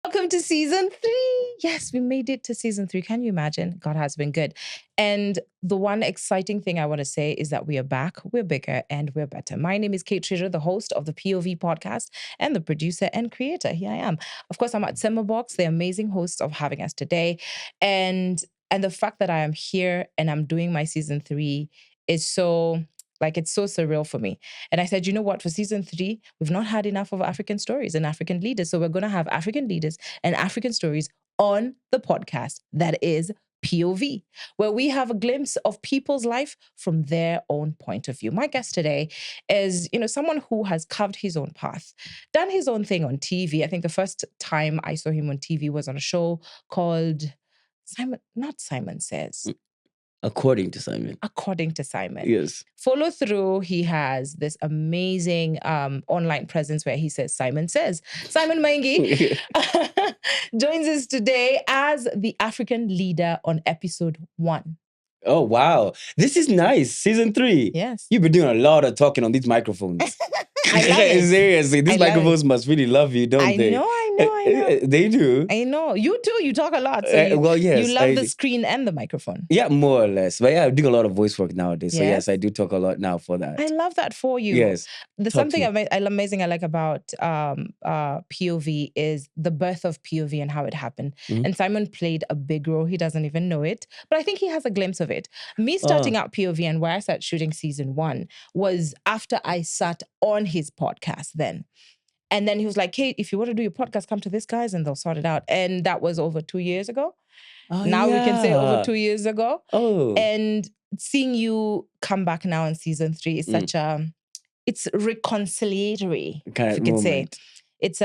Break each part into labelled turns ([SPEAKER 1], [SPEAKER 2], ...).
[SPEAKER 1] Welcome to season 3. Yes, we made it to season 3. Can you imagine? God has been good. And the one exciting thing I want to say is that we are back, we're bigger, and we're better. My name is Kate Treasure, the host of the POV podcast and the producer and creator. Here I am. Of course, I'm at Simmerbox, the amazing host of having us today. And the fact that I am here and I'm doing my season 3 is so... it's so surreal for me. And I said, you know what? For season 3, we've not had enough of African stories and African leaders. So we're going to have African leaders and African stories on the podcast that is POV, where we have a glimpse of people's life from their own point of view. My guest today is, someone who has carved his own path, done his own thing on TV. I think the first time I saw him on TV was on a show called Simon Says.
[SPEAKER 2] According to Simon.
[SPEAKER 1] According to Simon.
[SPEAKER 2] Yes.
[SPEAKER 1] Follow through. He has this amazing online presence where he says, Simon Says. Simon Maingi joins us today as the African leader on episode 1.
[SPEAKER 2] Oh, wow. This is nice. Season 3.
[SPEAKER 1] Yes.
[SPEAKER 2] You've been doing a lot of talking on these microphones.
[SPEAKER 1] I love it.
[SPEAKER 2] Seriously, these microphones must really love you, don't they?
[SPEAKER 1] I know.
[SPEAKER 2] They do.
[SPEAKER 1] I know. You too. You talk a lot. So
[SPEAKER 2] yes.
[SPEAKER 1] You love the screen and the microphone.
[SPEAKER 2] Yeah, more or less. But yeah, I'm doing a lot of voice work nowadays. So
[SPEAKER 1] Yes.
[SPEAKER 2] yes, I do talk a lot now for that.
[SPEAKER 1] I love that for you.
[SPEAKER 2] Yes.
[SPEAKER 1] There's something amazing I like about POV is the birth of POV and how it happened.
[SPEAKER 2] Mhm.
[SPEAKER 1] And Simon played a big role. He doesn't even know it, but I think he has a glimpse of it. Me starting out POV and where I started shooting season 1 was after I sat on his podcast then. And then he was like, Kate, if you want to do your podcast, come to this, guys, and they'll sort it out. And that was over 2 years ago.
[SPEAKER 2] Oh,
[SPEAKER 1] Now we can say over
[SPEAKER 2] yeah.
[SPEAKER 1] 2 years ago.
[SPEAKER 2] Oh.
[SPEAKER 1] And seeing you come back now in season 3 is such it's reconciliatory,
[SPEAKER 2] Kind
[SPEAKER 1] if
[SPEAKER 2] of
[SPEAKER 1] you could say.
[SPEAKER 2] moment.
[SPEAKER 1] It's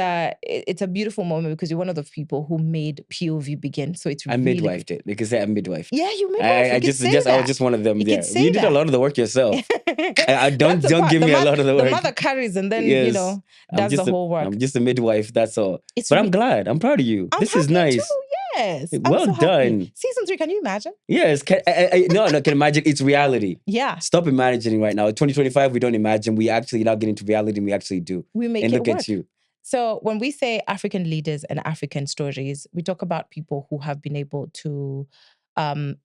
[SPEAKER 1] a beautiful moment because you're one of the people who made POV begin. So it's
[SPEAKER 2] I
[SPEAKER 1] really
[SPEAKER 2] midwifed it. They can say I midwifed.
[SPEAKER 1] Yeah, you midwifed.
[SPEAKER 2] I was just one of them.
[SPEAKER 1] You
[SPEAKER 2] Yeah.
[SPEAKER 1] could say
[SPEAKER 2] You did a
[SPEAKER 1] that.
[SPEAKER 2] lot of the work yourself. Don't
[SPEAKER 1] That's the part.
[SPEAKER 2] give
[SPEAKER 1] The
[SPEAKER 2] me a
[SPEAKER 1] mo-
[SPEAKER 2] lot of the work.
[SPEAKER 1] The mother carries and then,
[SPEAKER 2] Yes.
[SPEAKER 1] does the whole work.
[SPEAKER 2] I'm just a midwife, that's all.
[SPEAKER 1] It's
[SPEAKER 2] But I'm
[SPEAKER 1] re-
[SPEAKER 2] glad. I'm proud of you.
[SPEAKER 1] I'm
[SPEAKER 2] This is
[SPEAKER 1] happy
[SPEAKER 2] nice.
[SPEAKER 1] too, yes. I'm
[SPEAKER 2] Well
[SPEAKER 1] so happy.
[SPEAKER 2] done.
[SPEAKER 1] Season 3, can you imagine?
[SPEAKER 2] Yes. No, can imagine. It's reality.
[SPEAKER 1] Yeah.
[SPEAKER 2] Stop imagining right now. 2025, we don't imagine. We actually now get into reality and we actually do.
[SPEAKER 1] We make
[SPEAKER 2] And
[SPEAKER 1] it
[SPEAKER 2] look
[SPEAKER 1] work.
[SPEAKER 2] at you.
[SPEAKER 1] So when we say African leaders and African stories, we talk about people who have been able to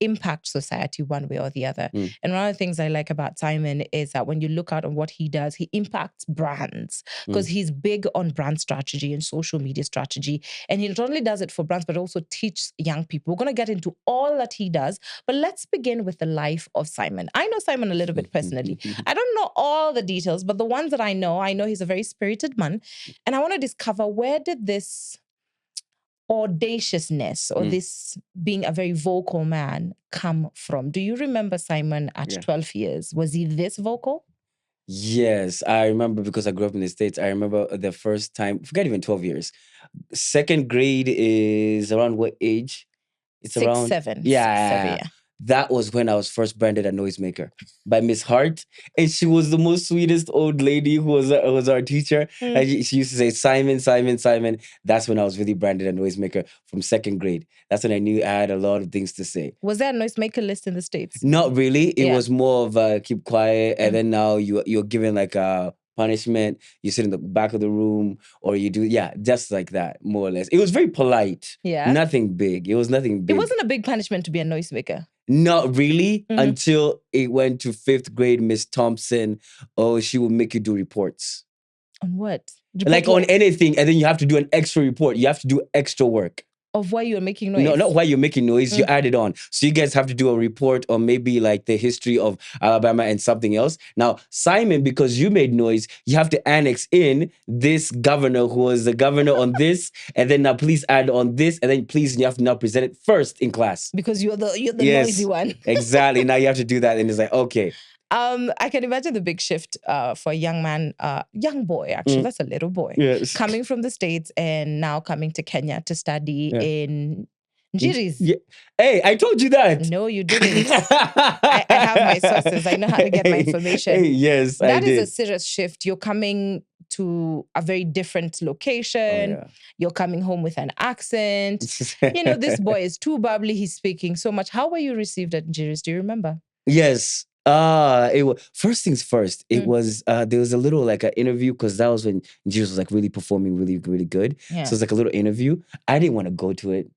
[SPEAKER 1] impact society one way or the other.
[SPEAKER 2] Mm.
[SPEAKER 1] And one of the things I like about Simon is that when you look out on what he does, he impacts brands because he's big on brand strategy and social media strategy. And he not only does it for brands, but also teaches young people. We're going to get into all that he does, but let's begin with the life of Simon. I know Simon a little bit personally. I don't know all the details, but the ones that I know he's a very spirited man. And I want to discover, where did this audaciousness or this being a very vocal man come from? Do you remember Simon at 12 years? Was he this vocal?
[SPEAKER 2] Yes, I remember because I grew up in the States. I remember the first time, forget even 12 years. Second grade is around what age? It's
[SPEAKER 1] 6,
[SPEAKER 2] around
[SPEAKER 1] 7.
[SPEAKER 2] Yeah.
[SPEAKER 1] 6, 7, yeah.
[SPEAKER 2] That was when I was first branded a noisemaker by Miss Hart. And she was the most sweetest old lady who was our teacher. And she used to say, Simon, Simon, Simon. That's when I was really branded a noisemaker from second grade. That's when I knew I had a lot of things to say.
[SPEAKER 1] Was there a noisemaker list in the States?
[SPEAKER 2] Not really. It was more of keep quiet. And then now you're given like a punishment. You sit in the back of the room or you do, just like that, more or less. It was very polite.
[SPEAKER 1] Yeah.
[SPEAKER 2] Nothing big. It was nothing big.
[SPEAKER 1] It wasn't a big punishment to be a noisemaker.
[SPEAKER 2] Not really, until it went to 5th grade, Miss Thompson. Oh, she will make you do reports.
[SPEAKER 1] On what?
[SPEAKER 2] Like on anything, and then you have to do an extra report. You have to do extra work.
[SPEAKER 1] Of why you're making noise?
[SPEAKER 2] No, not why you're making noise. You add it on. So you guys have to do a report on maybe like the history of Alabama and something else. Now, Simon, because you made noise, you have to annex in this governor who was the governor on this, and then now please add on this, and then please you have to now present it first in class.
[SPEAKER 1] Because you're the noisy one.
[SPEAKER 2] Exactly. Now you have to do that, and it's like, okay.
[SPEAKER 1] I can imagine the big shift for a young man, young boy, actually, that's a little boy, coming from the States and now coming to Kenya to study in Njiris.
[SPEAKER 2] Yeah. Hey, I told you that.
[SPEAKER 1] No, you didn't. I have my sources. I know how to get my information.
[SPEAKER 2] Hey, yes,
[SPEAKER 1] That
[SPEAKER 2] I did.
[SPEAKER 1] is a serious shift. You're coming to a very different location.
[SPEAKER 2] Oh, yeah.
[SPEAKER 1] You're coming home with an accent. This boy is too bubbly. He's speaking so much. How were you received at Njiris? Do you remember?
[SPEAKER 2] Yes. It was first things first. It was there was a little like an interview because that was when Jesus was like really performing really really good.
[SPEAKER 1] Yeah.
[SPEAKER 2] So it's like a little interview. I didn't want to go to it.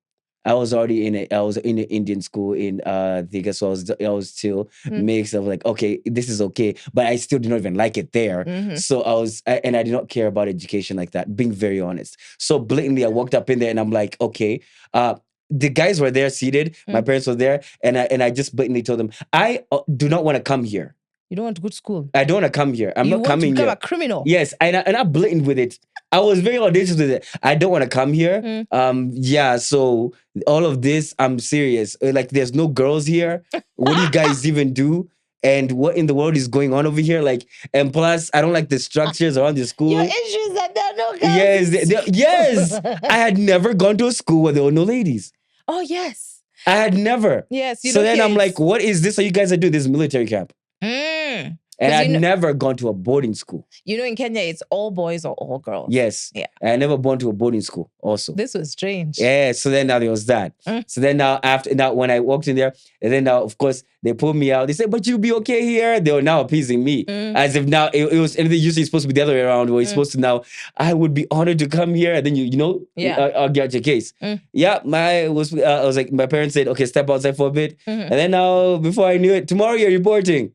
[SPEAKER 2] I was already in it. I was in an Indian school in Vegas, so I was still mixed. I was like, okay, this is okay, but I still did not even like it there. So and I did not care about education like that. Being very honest, so blatantly, I walked up in there and I'm like, okay, the guys were there seated. My parents were there, and I just blatantly told them, I do not want to come here.
[SPEAKER 1] You don't want to go to school.
[SPEAKER 2] I don't want to come here. I'm
[SPEAKER 1] You
[SPEAKER 2] not
[SPEAKER 1] want to
[SPEAKER 2] coming
[SPEAKER 1] become
[SPEAKER 2] here.
[SPEAKER 1] a criminal.
[SPEAKER 2] Yes, and I'm blatant with it. I was very audacious with it. I don't want to come here. Yeah, so all of this, I'm serious. Like, there's no girls here. What do you guys even do? And what in the world is going on over here? Like, and plus, I don't like the structures around the school.
[SPEAKER 1] Your issue is that there are no girls.
[SPEAKER 2] Yes. I had never gone to a school where there were no ladies.
[SPEAKER 1] Oh, yes.
[SPEAKER 2] I had never.
[SPEAKER 1] Yes.
[SPEAKER 2] So then I'm like, what is this? So you guys are doing this military camp? And I'd never gone to a boarding school.
[SPEAKER 1] You know, in Kenya, it's all boys or all girls.
[SPEAKER 2] Yes.
[SPEAKER 1] Yeah.
[SPEAKER 2] And I never gone to a boarding school also.
[SPEAKER 1] This was strange.
[SPEAKER 2] Yeah. So then now there was that. So then now when I walked in there, and then now, of course, they pulled me out. They said, but you'll be okay here. They were now appeasing me. As if now it was anything usually supposed to be the other way around, where it's supposed to now, I would be honored to come here. And then I'll get your case. Yeah. I was like, my parents said, okay, step outside for a bit. And then now, before I knew it, tomorrow you're reporting.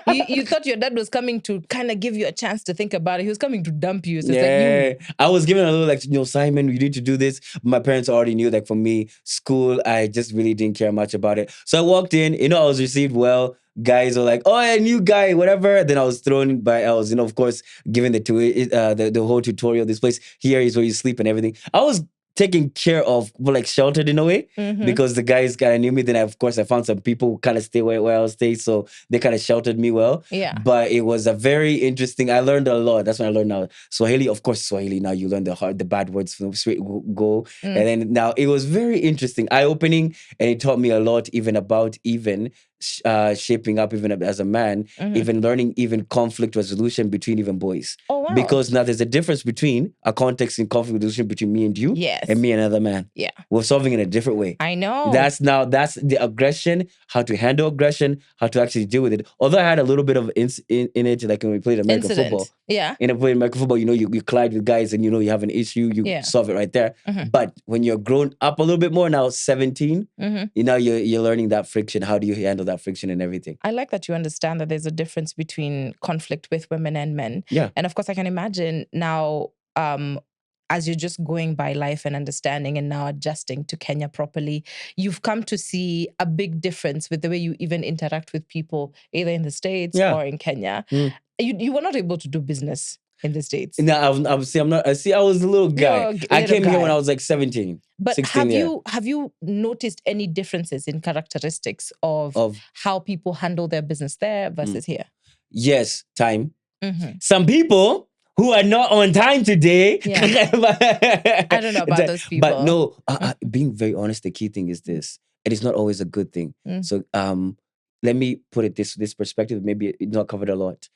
[SPEAKER 1] You thought your dad was coming to kind of give you a chance to think about it. He was coming to dump you. So
[SPEAKER 2] it's like I was given a little like, Simon, you need to do this. My parents already knew, like, for me, school, I just really didn't care much about it. So I walked in, I was received well. Guys were like, oh, a new guy, whatever. Then I was thrown by, of course, given the whole tutorial. This place here is where you sleep and everything. I was taken care of, like sheltered in a way, because the guys kind of knew me. Then I found some people who kind of stay where I stay, so they kind of sheltered me well.
[SPEAKER 1] Yeah.
[SPEAKER 2] But it was a very interesting. I learned a lot. That's when I learned now Swahili. Of course, Swahili. Now you learn the bad words from straight go, and then now it was very interesting, eye opening, and it taught me a lot, even about shaping up even as a man, even learning even conflict resolution between even boys.
[SPEAKER 1] Oh, wow.
[SPEAKER 2] Because now there's a difference between a context in conflict resolution between me and you, and me and another man.
[SPEAKER 1] Yeah.
[SPEAKER 2] We're solving it in a different way.
[SPEAKER 1] I know.
[SPEAKER 2] That's the aggression, how to handle aggression, how to actually deal with it. Although I had a little bit of in it, like when we played American football.
[SPEAKER 1] Yeah.
[SPEAKER 2] In American football, you collide with guys and you have an issue, you solve it right there. But when you're grown up a little bit more now, 17, you're learning that friction. How do you handle that friction and everything?
[SPEAKER 1] I like that you understand that there's a difference between conflict with women and men.
[SPEAKER 2] Yeah.
[SPEAKER 1] And of course, I can imagine now, as you're just going by life and understanding and now adjusting to Kenya properly, you've come to see a big difference with the way you even interact with people, either in the States or in Kenya. You were not able to do business in the States.
[SPEAKER 2] No, I'm not. I was a little guy. I came here when I was like 17.
[SPEAKER 1] But
[SPEAKER 2] 16,
[SPEAKER 1] have you noticed any differences in characteristics of how people handle their business there versus here?
[SPEAKER 2] Yes, time. Some people who are not on time today.
[SPEAKER 1] Yeah. I don't know about those people.
[SPEAKER 2] But no, being very honest, the key thing is this. It is not always a good thing. So let me put it this perspective. Maybe it's not covered a lot.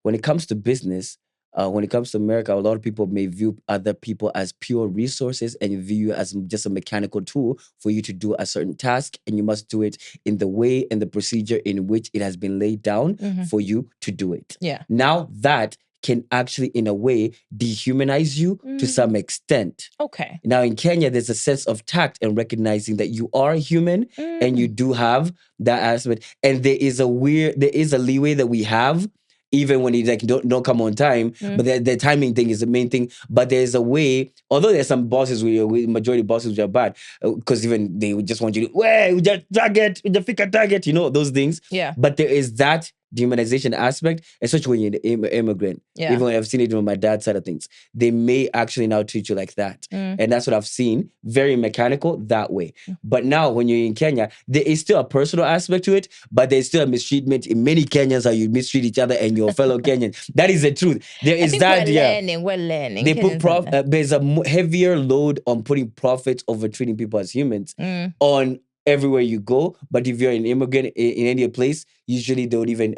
[SPEAKER 2] When it comes to business, when it comes to America, a lot of people may view other people as pure resources and view you as just a mechanical tool for you to do a certain task, and you must do it in the way and the procedure in which it has been laid down for you to do it.
[SPEAKER 1] Yeah.
[SPEAKER 2] Now that can actually, in a way, dehumanize you to some extent.
[SPEAKER 1] Okay.
[SPEAKER 2] Now in Kenya, there's a sense of tact and recognizing that you are human and you do have that aspect. And there is a leeway that we have, even when you don't come on time. But the timing thing is the main thing. But there's a way, although there's some bosses, majority bosses which are bad, because even they would just want you to, we just target, those things.
[SPEAKER 1] Yeah.
[SPEAKER 2] But there is that dehumanization aspect, especially when you're an immigrant.
[SPEAKER 1] Yeah.
[SPEAKER 2] Even when I've seen it on my dad's side of things, they may actually now treat you like that. And that's what I've seen, very mechanical that way. But now when you're in Kenya, there is still a personal aspect to it, but there's still a mistreatment in many Kenyans, how you mistreat each other and your fellow Kenyan. That is the truth. There is that.
[SPEAKER 1] We're learning.
[SPEAKER 2] They put there's a heavier load on putting profits over treating people as humans on everywhere you go. But if you're an immigrant in any place, usually they would even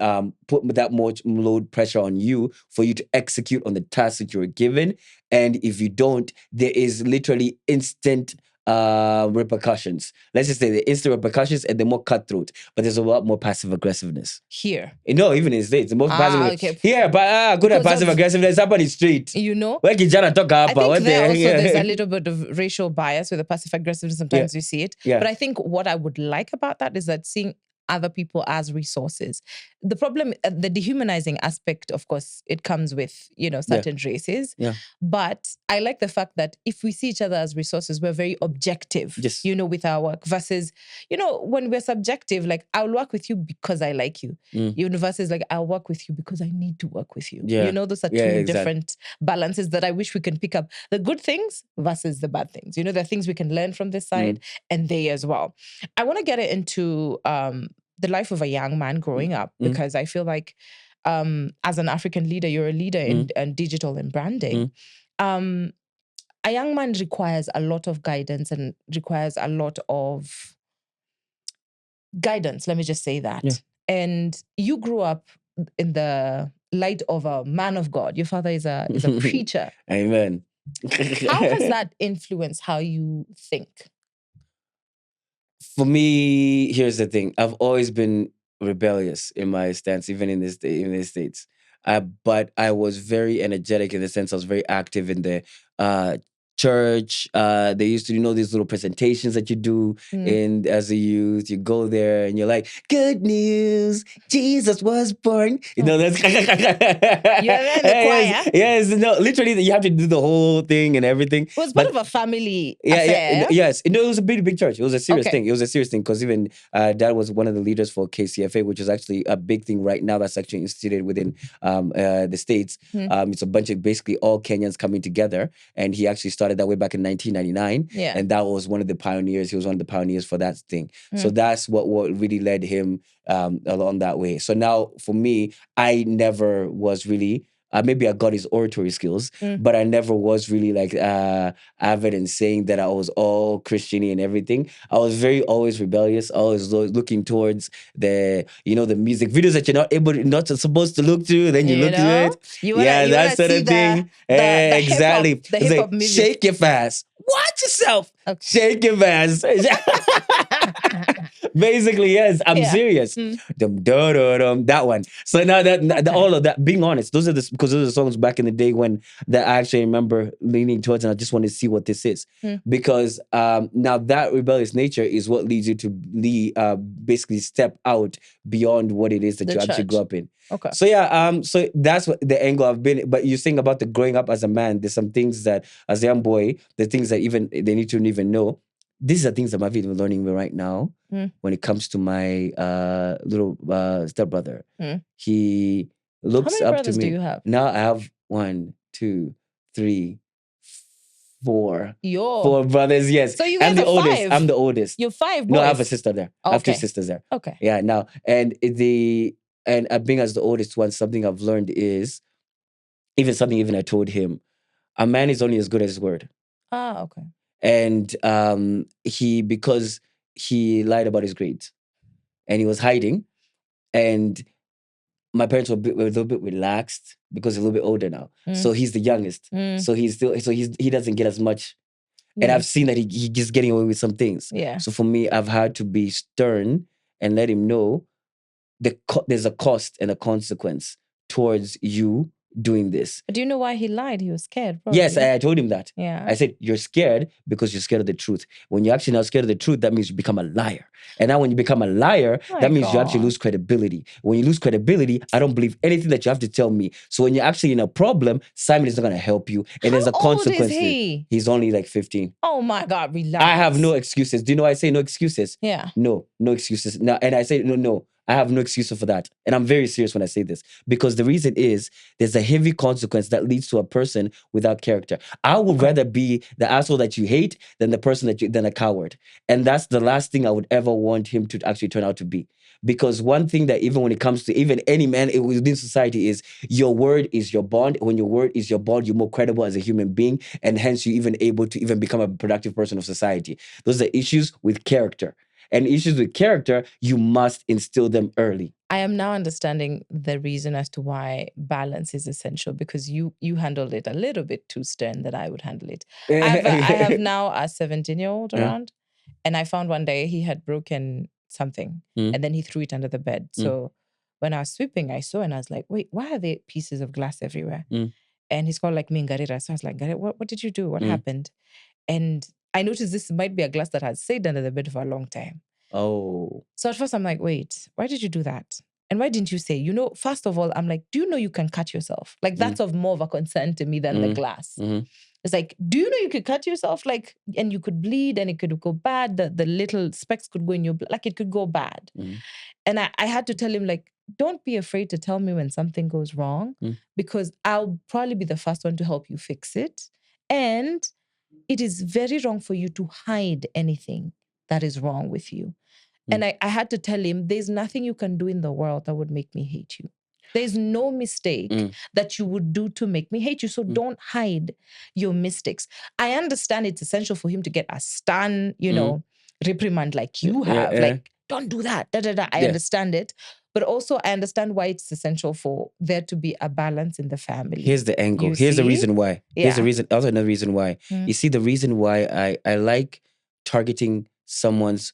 [SPEAKER 2] put that much load pressure on you for you to execute on the task that you're given. And if you don't, there is literally instant repercussions. Let's just say the instant repercussions and the more cutthroat, but there's a lot more passive aggressiveness.
[SPEAKER 1] Here.
[SPEAKER 2] No, even in the States, the most passive.
[SPEAKER 1] Okay.
[SPEAKER 2] Here, but good at
[SPEAKER 1] Because
[SPEAKER 2] passive
[SPEAKER 1] of-
[SPEAKER 2] aggressiveness up on the street.
[SPEAKER 1] You know?
[SPEAKER 2] Where kijana talk
[SPEAKER 1] I
[SPEAKER 2] hapa,
[SPEAKER 1] think
[SPEAKER 2] what
[SPEAKER 1] there
[SPEAKER 2] the-
[SPEAKER 1] also there's a little bit of racial bias with the passive aggressiveness. Sometimes you see it.
[SPEAKER 2] Yeah.
[SPEAKER 1] But I think what I would like about that is that seeing other people as resources. The problem, the dehumanizing aspect, of course, it comes with, certain races.
[SPEAKER 2] Yeah.
[SPEAKER 1] But I like the fact that if we see each other as resources, we're very objective,
[SPEAKER 2] Yes.
[SPEAKER 1] with our work versus, when we're subjective, like I'll work with you because I like you. Versus like I'll work with you because I need to work with you.
[SPEAKER 2] Yeah.
[SPEAKER 1] Those are two different balances that I wish we can pick up. The good things versus the bad things. There are things we can learn from this side and they as well. I want to get it into the life of a young man growing up, because I feel like as an African leader, you're a leader in digital and branding. A young man requires a lot of guidance and requires a lot of guidance. Let me just say that.
[SPEAKER 2] Yeah.
[SPEAKER 1] And you grew up in the light of a man of God. Your father is a preacher.
[SPEAKER 2] Amen.
[SPEAKER 1] How has that influenced how you think?
[SPEAKER 2] For me, here's the thing. I've always been rebellious in my stance, even in the States. But I was very energetic in the sense I was very active in the church. They used to, these little presentations that you do as a youth. You go there and you're like, "Good news, Jesus was born." That's
[SPEAKER 1] You're there in the choir.
[SPEAKER 2] Yes, no, literally, you have to do the whole thing and everything.
[SPEAKER 1] It was part of a family affair.
[SPEAKER 2] Yeah, yes. It was a big church. It was a serious
[SPEAKER 1] Okay.
[SPEAKER 2] thing. It was a serious thing because even Dad was one of the leaders for KCFA, which is actually a big thing right now that's actually instituted within the States. It's a bunch of basically all Kenyans coming together, and he actually started that way back in 1999.
[SPEAKER 1] Yeah.
[SPEAKER 2] And that was one of the pioneers. He was one of the pioneers for that thing. So that's what really led him along that way. So now for me, I never was really maybe I got his oratory skills, but I never was really like avid in saying that I was all Christian and everything. I was always rebellious, always looking towards the music videos that you're not supposed to look to. Then you look to it. That sort of thing. Exactly.
[SPEAKER 1] The hip hop music.
[SPEAKER 2] Shake your fast. Watch yourself.
[SPEAKER 1] Okay.
[SPEAKER 2] Shake your fast. Basically, yes, I'm serious. That one. So now that all of that, being honest, those are the songs back in the day when that I actually remember leaning towards, and I just want to see what this is. Because now that rebellious nature is what leads you to basically step out beyond what it is that you actually grew up in.
[SPEAKER 1] Okay.
[SPEAKER 2] So yeah, so that's what the angle I've been. But you think about the growing up as a man, there's some things that as a young boy, the things that even they need to even know. These are things that I'm even learning right now when it comes to my little stepbrother. He looks
[SPEAKER 1] How many
[SPEAKER 2] up to
[SPEAKER 1] brothers
[SPEAKER 2] me.
[SPEAKER 1] do you have?
[SPEAKER 2] Now I have 1, 2, 3, 4.
[SPEAKER 1] Yo.
[SPEAKER 2] 4 brothers, yes.
[SPEAKER 1] So you
[SPEAKER 2] I'm
[SPEAKER 1] guys
[SPEAKER 2] the
[SPEAKER 1] are
[SPEAKER 2] oldest.
[SPEAKER 1] 5.
[SPEAKER 2] I'm the oldest.
[SPEAKER 1] You're 5 boys.
[SPEAKER 2] No, I have a sister there. I have 2
[SPEAKER 1] Okay.
[SPEAKER 2] sisters there.
[SPEAKER 1] Okay.
[SPEAKER 2] Yeah, now. And being as the oldest one, something I've learned is, even I told him, a man is only as good as his word.
[SPEAKER 1] Okay.
[SPEAKER 2] And because he lied about his grades and he was hiding, and my parents were a little bit relaxed because he's a little bit older now. So he's the youngest. So he doesn't get as much. And I've seen that he's just getting away with some things.
[SPEAKER 1] Yeah.
[SPEAKER 2] So for me, I've had to be stern and let him know there's a cost and a consequence towards you doing this.
[SPEAKER 1] But do you know why he lied? He was scared, probably.
[SPEAKER 2] Yes, I told him that.
[SPEAKER 1] Yeah.
[SPEAKER 2] I said, you're scared because you're scared of the truth. When you're actually not scared of the truth, that means you become a liar. And now when you become a liar, that means you actually lose credibility. When you lose credibility, I don't believe anything that you have to tell me. So when you're actually in a problem, Simon is not going to help you. And there's a consequence.
[SPEAKER 1] How old is he?
[SPEAKER 2] He's only like 15.
[SPEAKER 1] Oh my God, relax.
[SPEAKER 2] I have no excuses. Do you know why I say no excuses?
[SPEAKER 1] Yeah.
[SPEAKER 2] No excuses. Now, and I say, no. I have no excuse for that. And I'm very serious when I say this. Because the reason is, there's a heavy consequence that leads to a person without character. I would rather be the asshole that you hate than the person than a coward. And that's the last thing I would ever want him to actually turn out to be. Because one thing that even when it comes to even any man within society is, your word is your bond. When your word is your bond, you're more credible as a human being. And hence you're even able to even become a productive person of society. Those are issues with character. and issues with character, you must instill them early.
[SPEAKER 1] I am now understanding the reason as to why balance is essential, because you handled it a little bit too stern that I would handle it. I have now a 17-year-old around, and I found one day he had broken something and then he threw it under the bed. So when I was sweeping, I saw and I was like, wait, why are there pieces of glass everywhere? And he's called like me Ngarira. So I was like, Ngarira, what did you do? What happened? And I noticed this might be a glass that has stayed under the bed for a long time.
[SPEAKER 2] Oh.
[SPEAKER 1] So at first I'm like, wait, why did you do that? And why didn't you say, first of all, I'm like, do you know you can cut yourself? Like, that's of more of a concern to me than the glass. It's like, do you know you could cut yourself? Like, and you could bleed and it could go bad. The little specks could go in your blood. Like, it could go bad. And I had to tell him, like, don't be afraid to tell me when something goes wrong, because I'll probably be the first one to help you fix it. And it is very wrong for you to hide anything that is wrong with you. And I had to tell him, there's nothing you can do in the world that would make me hate you. There's no mistake that you would do to make me hate you. So don't hide your mistakes. I understand it's essential for him to get a stern, reprimand like you have. Like, don't do that. I understand it. But also I understand why it's essential for there to be a balance in the family.
[SPEAKER 2] Here's the angle. Here's the reason why. Here's the reason. Also another reason why. You see, the reason why I like targeting someone's,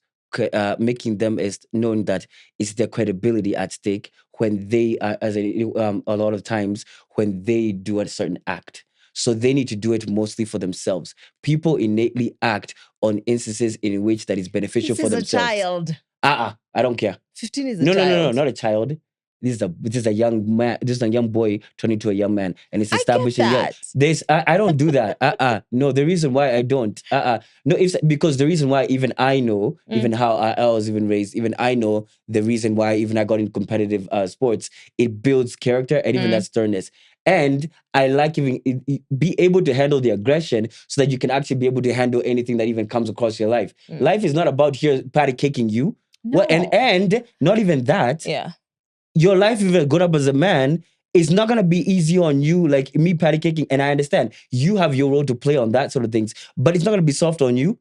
[SPEAKER 2] making them as knowing that it's their credibility at stake when they are, a lot of times when they do a certain act. So they need to do it mostly for themselves. People innately act on instances in which that is beneficial for themselves.
[SPEAKER 1] This is a child.
[SPEAKER 2] I don't care.
[SPEAKER 1] 15 is a child.
[SPEAKER 2] No, not a child. This is a young man. This is a young boy turning to a young man, and it's establishing.
[SPEAKER 1] I get
[SPEAKER 2] that. I don't do that. No, the reason why I don't. No, it's because the reason why even I know, even how I was even raised, even I know the reason why even I got in competitive sports. It builds character and even that sternness. And I like even be able to handle the aggression so that you can actually be able to handle anything that even comes across your life. Life is not about here patty caking you.
[SPEAKER 1] No.
[SPEAKER 2] Well, and not even that.
[SPEAKER 1] Yeah.
[SPEAKER 2] Your life, if you're good up as a man, is not gonna be easy on you, like me patty caking. And I understand you have your role to play on that sort of things, but it's not gonna be soft on you.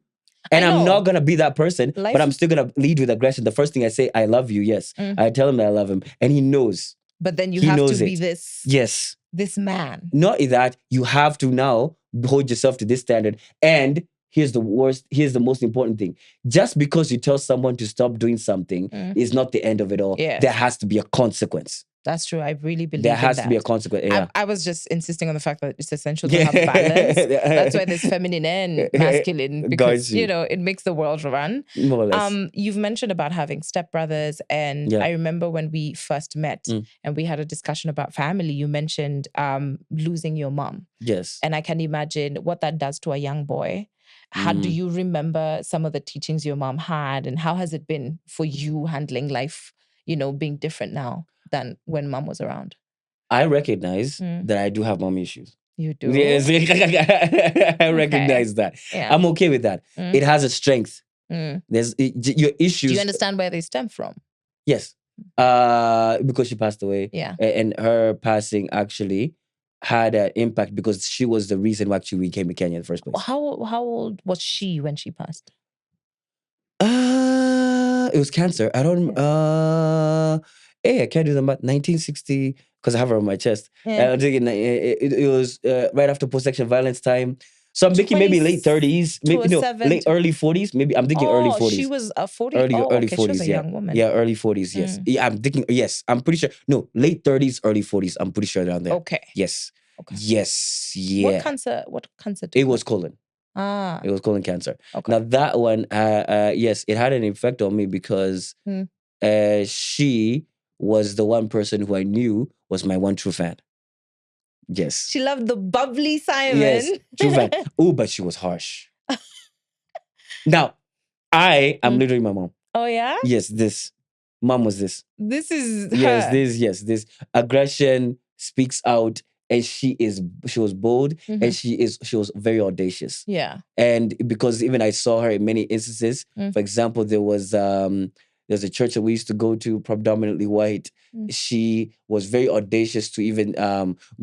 [SPEAKER 2] And I'm not gonna be that person, but I'm still gonna lead with aggression. The first thing I say, I love you, yes. I tell him that I love him, and he knows.
[SPEAKER 1] But then you have to be this.
[SPEAKER 2] Yes.
[SPEAKER 1] This man.
[SPEAKER 2] Not that you have to now hold yourself to this standard. And here's the most important thing. Just because you tell someone to stop doing something is not the end of it all.
[SPEAKER 1] Yes.
[SPEAKER 2] There has to be a consequence.
[SPEAKER 1] That's true. I really believe
[SPEAKER 2] there has
[SPEAKER 1] in that.
[SPEAKER 2] to be a consequence. Yeah.
[SPEAKER 1] I was just insisting on the fact that it's essential to have balance. That's why there's feminine and masculine, because it makes the world run.
[SPEAKER 2] More or less.
[SPEAKER 1] You've mentioned about having stepbrothers, and I remember when we first met and we had a discussion about family, you mentioned losing your mom.
[SPEAKER 2] Yes.
[SPEAKER 1] And I can imagine what that does to a young boy. How do you remember some of the teachings your mom had, and how has it been for you handling life, being different now than when mom was around?
[SPEAKER 2] I recognize that I do have mom issues.
[SPEAKER 1] You do?
[SPEAKER 2] Yes, I recognize that.
[SPEAKER 1] Yeah.
[SPEAKER 2] I'm okay with that. It has a strength. There's your issues.
[SPEAKER 1] Do you understand where they stem from?
[SPEAKER 2] Yes. Because she passed away.
[SPEAKER 1] Yeah.
[SPEAKER 2] And her passing actually had an impact because she was the reason why actually we came to Kenya in the first place.
[SPEAKER 1] How old was she when she passed?
[SPEAKER 2] It was cancer. I don't. I can't do the math. 1960, because I have her on my chest. I'm thinking it was right after post-sexual violence time. So I'm thinking maybe late 30s, maybe early 40s. Maybe I'm thinking early 40s.
[SPEAKER 1] She was 40.
[SPEAKER 2] Early 40s.
[SPEAKER 1] She was a young woman.
[SPEAKER 2] Yeah, early 40s. Yes. Yeah, I'm thinking. Yes, I'm pretty sure. No, late 30s, early 40s. I'm pretty sure around there.
[SPEAKER 1] Okay.
[SPEAKER 2] Yes.
[SPEAKER 1] Okay.
[SPEAKER 2] Yes. Yeah.
[SPEAKER 1] What cancer?
[SPEAKER 2] It was colon. It was colon cancer. Okay. Now that one, yes, it had an effect on me because she was the one person who I knew was my one true fan. Yes.
[SPEAKER 1] She loved the bubbly Simon.
[SPEAKER 2] Yes, true fan. Oh, but she was harsh. Now, I am literally my mom.
[SPEAKER 1] Oh, yeah?
[SPEAKER 2] Yes, this. Mom was this.
[SPEAKER 1] This is her.
[SPEAKER 2] Yes, this. Aggression speaks out. And she was bold and she was very audacious.
[SPEAKER 1] Yeah.
[SPEAKER 2] And because even I saw her in many instances. For example, there's a church that we used to go to, predominantly white. She was very audacious to even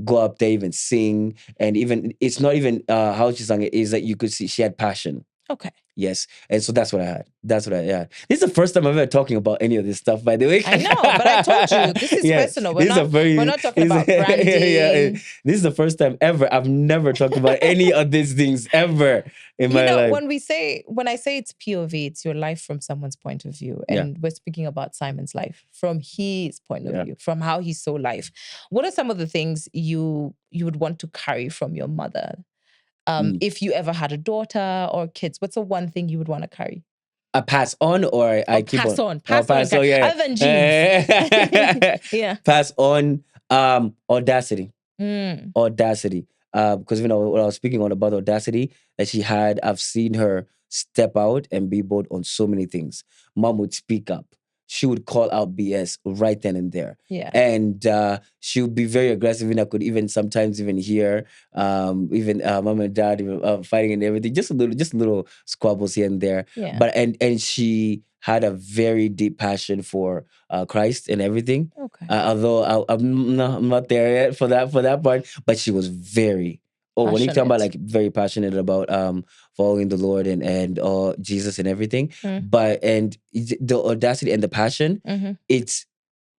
[SPEAKER 2] go up there, even sing. And even, it's not even how she sang it, is that you could see she had passion.
[SPEAKER 1] Okay.
[SPEAKER 2] Yes. And so that's what I had. That's what I had. This is the first time I'm ever talking about any of this stuff, by the way.
[SPEAKER 1] I know, but I told you this is
[SPEAKER 2] Yeah.
[SPEAKER 1] personal.
[SPEAKER 2] This is a very
[SPEAKER 1] We're not talking about
[SPEAKER 2] yeah,
[SPEAKER 1] branding.
[SPEAKER 2] this is the first time ever. I've never talked about any of these things ever in my life.
[SPEAKER 1] When I say it's POV, it's your life from someone's point of view. And we're speaking about Simon's life from his point of view, from how he saw life. What are some of the things you would want to carry from your mother? If you ever had a daughter or kids, what's the one thing you would want to carry?
[SPEAKER 2] I pass on or I keep
[SPEAKER 1] pass
[SPEAKER 2] on?
[SPEAKER 1] Pass on.
[SPEAKER 2] Yeah.
[SPEAKER 1] Other than genes. Yeah.
[SPEAKER 2] Pass on audacity.
[SPEAKER 1] Mm.
[SPEAKER 2] Audacity. Because when I was speaking on about audacity that she had, I've seen her step out and be bold on so many things. Mom would speak up. She would call out BS right then and there.
[SPEAKER 1] Yeah.
[SPEAKER 2] And she would be very aggressive, and I could even sometimes even hear mom and dad fighting and everything. Just little squabbles here and there.
[SPEAKER 1] Yeah.
[SPEAKER 2] But and she had a very deep passion for Christ and everything.
[SPEAKER 1] Okay.
[SPEAKER 2] Although I'm not there yet for that part, but she was very. Oh, when you talk about like very passionate about following the Lord and Jesus and everything, but and the audacity and the passion, it's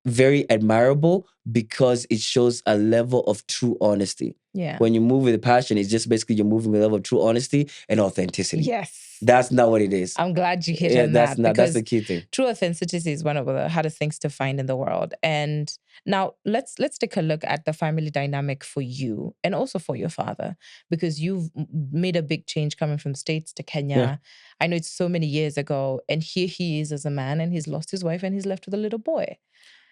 [SPEAKER 2] very admirable because it shows a level of true honesty.
[SPEAKER 1] Yeah.
[SPEAKER 2] When you move with passion, it's just basically you're moving with a level of true honesty and authenticity.
[SPEAKER 1] Yes.
[SPEAKER 2] That's not what it is.
[SPEAKER 1] I'm glad you hit on that.
[SPEAKER 2] That's the key thing.
[SPEAKER 1] True authenticity is one of the hardest things to find in the world. And now let's take a look at the family dynamic for you and also for your father, because you've made a big change coming from the States to Kenya.
[SPEAKER 2] Yeah.
[SPEAKER 1] I know it's so many years ago, and here he is as a man, and he's lost his wife and he's left with a little boy.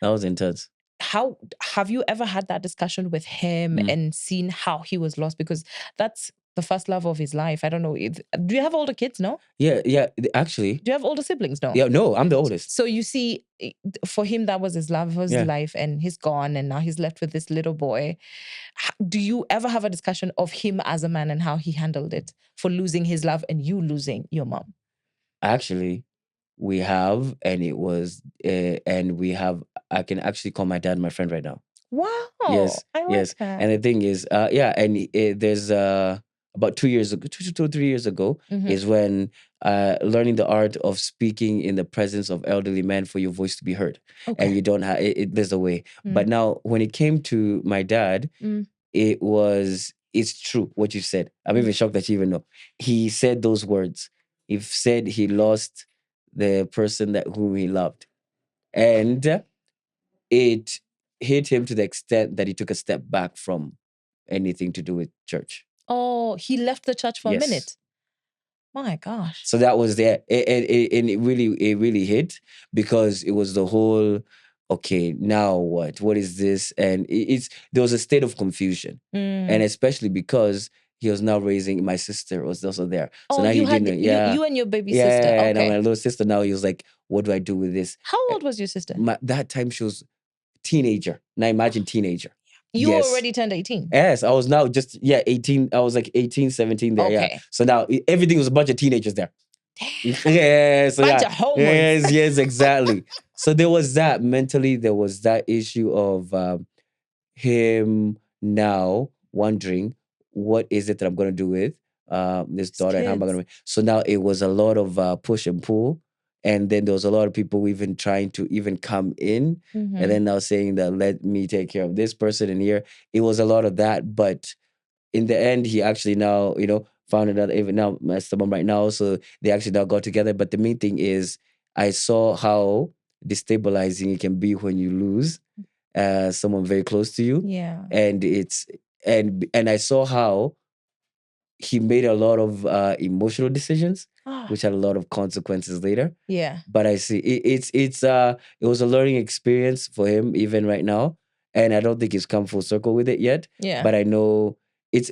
[SPEAKER 2] That was intense.
[SPEAKER 1] How have you ever had that discussion with him and seen how he was lost? Because that's the first love of his life. I don't know. Do you have older kids? No?
[SPEAKER 2] Yeah. Actually.
[SPEAKER 1] Do you have older siblings? No?
[SPEAKER 2] Yeah, no, I'm the oldest.
[SPEAKER 1] So you see, for him, that was his love, his life, and he's gone, and now he's left with this little boy. Do you ever have a discussion of him as a man and how he handled it for losing his love and you losing your mom?
[SPEAKER 2] Actually, we have, and it was, and we have. I can actually call my dad my friend right now.
[SPEAKER 1] Wow.
[SPEAKER 2] Yes.
[SPEAKER 1] I like that.
[SPEAKER 2] And the thing is, and there's about 2 years ago, 3 years ago, is when learning the art of speaking in the presence of elderly men for your voice to be heard, and you don't have there's a way. But now, when it came to my dad, it's true what you said. I'm even shocked that you even know. He said those words. He said he lost the person whom he loved, and it hit him to the extent that he took a step back from anything to do with church.
[SPEAKER 1] Oh, he left the church for a minute. My gosh.
[SPEAKER 2] So that was there. And it really hit, because it was the whole, okay, now what? What is this? And there was a state of confusion. And especially because he was now raising, my sister was also there. So now
[SPEAKER 1] you
[SPEAKER 2] he didn't,
[SPEAKER 1] you and your baby sister.
[SPEAKER 2] Yeah,
[SPEAKER 1] okay.
[SPEAKER 2] and my little sister now, he was like, what do I do with this?
[SPEAKER 1] How old was your sister?
[SPEAKER 2] That time she was teenager. Now imagine teenager.
[SPEAKER 1] You already turned 18?
[SPEAKER 2] Yes, I was now just, 18. I was like 18, 17 there, yeah. So now everything was a bunch of teenagers there.
[SPEAKER 1] Damn.
[SPEAKER 2] Yeah, so
[SPEAKER 1] bunch of homos.
[SPEAKER 2] Yes, exactly. So there was that, mentally, there was that issue of him now wondering, what is it that I'm going to do with this daughter, and how am I going to... So now it was a lot of push and pull. And then there was a lot of people even trying to even come in, and then now saying that, let me take care of this person in here. It was a lot of that. But in the end, he actually now, found out even now, my stepmom right now. So they actually now got together. But the main thing is, I saw how destabilizing it can be when you lose someone very close to you.
[SPEAKER 1] Yeah.
[SPEAKER 2] And and I saw how he made a lot of emotional decisions, which had a lot of consequences later.
[SPEAKER 1] Yeah.
[SPEAKER 2] But I see it was a learning experience for him even right now, and I don't think he's come full circle with it yet.
[SPEAKER 1] Yeah.
[SPEAKER 2] But I know it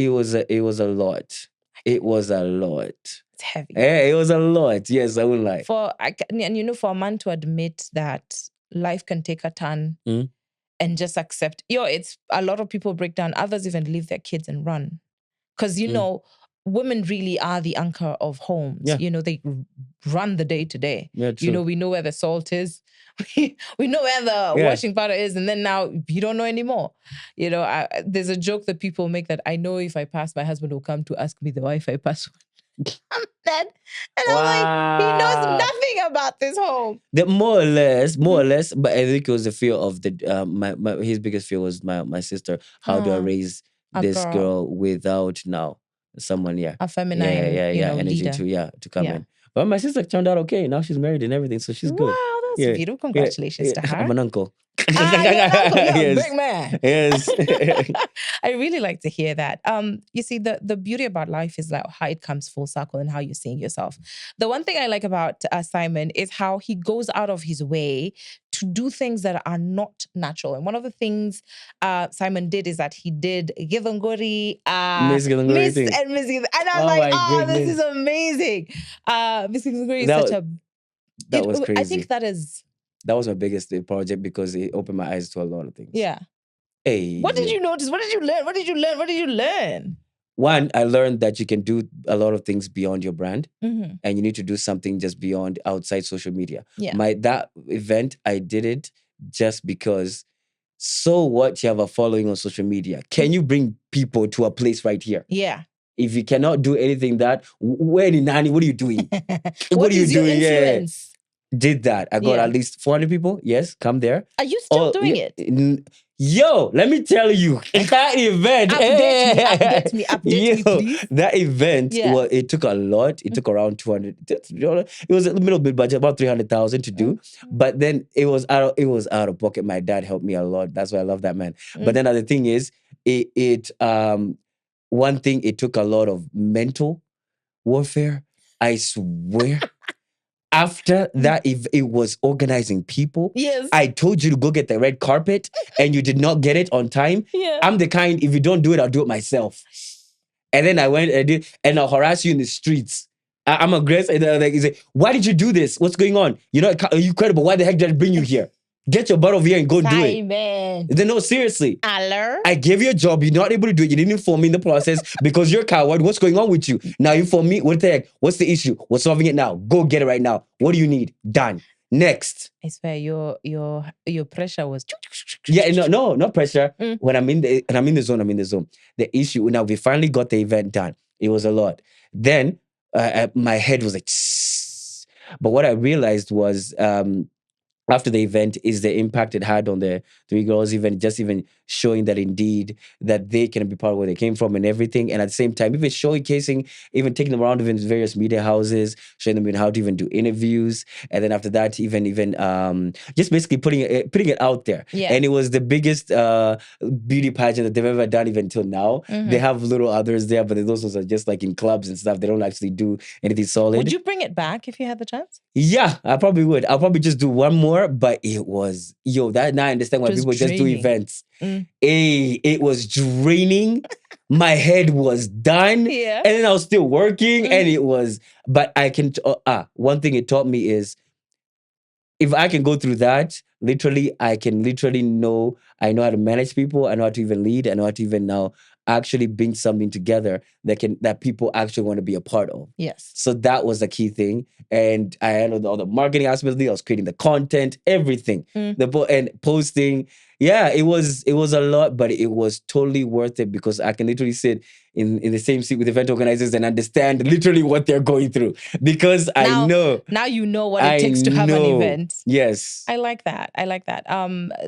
[SPEAKER 2] was a lot. It was a lot.
[SPEAKER 1] It's heavy.
[SPEAKER 2] Yeah, it was a lot. Yes, I won't lie.
[SPEAKER 1] For a man to admit that life can take a turn and just accept. It's a lot of people break down. Others even leave their kids and run. Because, women really are the anchor of homes.
[SPEAKER 2] Yeah.
[SPEAKER 1] They run the day to day.
[SPEAKER 2] Yeah, true.
[SPEAKER 1] We know where the salt is. we know where the washing powder is. And then now you don't know anymore. There's a joke that people make that I know if I pass, my husband will come to ask me the Wi-Fi password. I'm dead. And I'm like, he knows
[SPEAKER 2] Wow.
[SPEAKER 1] nothing about this home.
[SPEAKER 2] More or less, but I think it was the fear of the his biggest fear was my sister. How do I
[SPEAKER 1] Oh,
[SPEAKER 2] raise
[SPEAKER 1] a
[SPEAKER 2] this
[SPEAKER 1] girl,
[SPEAKER 2] girl without now someone,
[SPEAKER 1] a feminine,
[SPEAKER 2] energy
[SPEAKER 1] leader.
[SPEAKER 2] to come
[SPEAKER 1] Yeah.
[SPEAKER 2] in. But my sister turned out okay. Now she's married and everything, so she's good.
[SPEAKER 1] Wow, that's
[SPEAKER 2] Yeah,
[SPEAKER 1] beautiful.
[SPEAKER 2] yeah,
[SPEAKER 1] Congratulations
[SPEAKER 2] yeah.
[SPEAKER 1] to
[SPEAKER 2] I'm
[SPEAKER 1] her.
[SPEAKER 2] an uncle.
[SPEAKER 1] You're an uncle. You're a
[SPEAKER 2] Yes,
[SPEAKER 1] big man.
[SPEAKER 2] yes.
[SPEAKER 1] I really like to hear that. You see, the beauty about life is like how it comes full circle and how you're seeing yourself. The one thing I like about Simon is how he goes out of his way to do things that are not natural. And one of the things Simon did is that he did Githongori,
[SPEAKER 2] Miss Githongori
[SPEAKER 1] Miss
[SPEAKER 2] thing.
[SPEAKER 1] and Miss Githongori. And I was
[SPEAKER 2] Oh
[SPEAKER 1] like,
[SPEAKER 2] my
[SPEAKER 1] oh, this is
[SPEAKER 2] goodness,
[SPEAKER 1] amazing. Miss Githongori is such
[SPEAKER 2] that
[SPEAKER 1] a...
[SPEAKER 2] that was
[SPEAKER 1] I think
[SPEAKER 2] crazy.
[SPEAKER 1] that is...
[SPEAKER 2] That was my biggest project because it opened my eyes to a lot of things.
[SPEAKER 1] Yeah.
[SPEAKER 2] Hey,
[SPEAKER 1] What did you notice? What did you learn? What did you learn? What did you learn?
[SPEAKER 2] One, I learned that you can do a lot of things beyond your brand,
[SPEAKER 1] Mm-hmm.
[SPEAKER 2] and you need to do something just beyond outside social media.
[SPEAKER 1] Yeah.
[SPEAKER 2] That event, I did it just because. So what? You have a following on social media. Can you bring people to a place right here?
[SPEAKER 1] Yeah.
[SPEAKER 2] If you cannot do anything that, where in Nani? What are you doing?
[SPEAKER 1] What
[SPEAKER 2] are you
[SPEAKER 1] is your
[SPEAKER 2] doing?
[SPEAKER 1] influence?
[SPEAKER 2] Did that. I got
[SPEAKER 1] Yeah.
[SPEAKER 2] at least 400 people. Yes, come there.
[SPEAKER 1] Are you still doing it?
[SPEAKER 2] Yo, let me tell you, that event.
[SPEAKER 1] Update me, please.
[SPEAKER 2] That event,
[SPEAKER 1] Yeah.
[SPEAKER 2] well, it took a lot. It took around 200. It was a little bit budget, about 300,000 to do. But then it was out of pocket. My dad helped me a lot. That's why I love that man. But then the thing is, one thing, it took a lot of mental warfare. I swear. After that, if it was organizing people,
[SPEAKER 1] Yes.
[SPEAKER 2] I told you to go get the red carpet and you did not get it on time.
[SPEAKER 1] Yeah.
[SPEAKER 2] I'm the kind, if you don't do it, I'll do it myself. And then I went and did, and I'll harass you in the streets. I'm aggressive. And like, you say, why did you do this? What's going on? You're not, are you credible? Why the heck did I bring you here? Get your butt over here and go do it.
[SPEAKER 1] Simon.
[SPEAKER 2] Then no, seriously.
[SPEAKER 1] Aller?
[SPEAKER 2] I gave you a job. You're not able to do it. You didn't inform me in the process because you're a coward. What's going on with you? Now you inform me. What the heck? What's the issue? We're solving it now. Go get it right now. What do you need? Done. Next.
[SPEAKER 1] I swear your pressure was...
[SPEAKER 2] Yeah, no, not pressure. When I'm in the zone, I'm in the zone. The issue, now we finally got the event done. It was a lot. Then my head was like, but what I realized was, after the event, is the impact it had on the three girls, even showing that indeed that they can be part of where they came from and everything. And at the same time, even showcasing, even taking them around even various media houses, showing them how to even do interviews. And then after that, even just basically putting it out there.
[SPEAKER 1] Yeah.
[SPEAKER 2] And it was the biggest beauty pageant that they've ever done even till now. They have little others there, but those ones are just like in clubs and stuff. They don't actually do anything solid.
[SPEAKER 1] Would you bring it back if you had the chance?
[SPEAKER 2] Yeah, I probably would. I'll probably just do one more, but it was, that now I understand why people just do
[SPEAKER 1] draining.
[SPEAKER 2] events. It was draining. My head was done.
[SPEAKER 1] Yeah.
[SPEAKER 2] And then I was still working and it was, but I can, one thing it taught me is, if I can go through that, literally, I know how to manage people. I know how to even lead. I know how to even now actually bring something together that people actually want to be a part of.
[SPEAKER 1] Yes.
[SPEAKER 2] So that was the key thing. And I handled all the marketing aspects. I was creating the content, everything. And posting. Yeah, it was a lot, but it was totally worth it because I can literally sit in the same seat with event organizers and understand literally what they're going through. Because I know.
[SPEAKER 1] Now you know what it takes to have an event.
[SPEAKER 2] Yes.
[SPEAKER 1] I like that.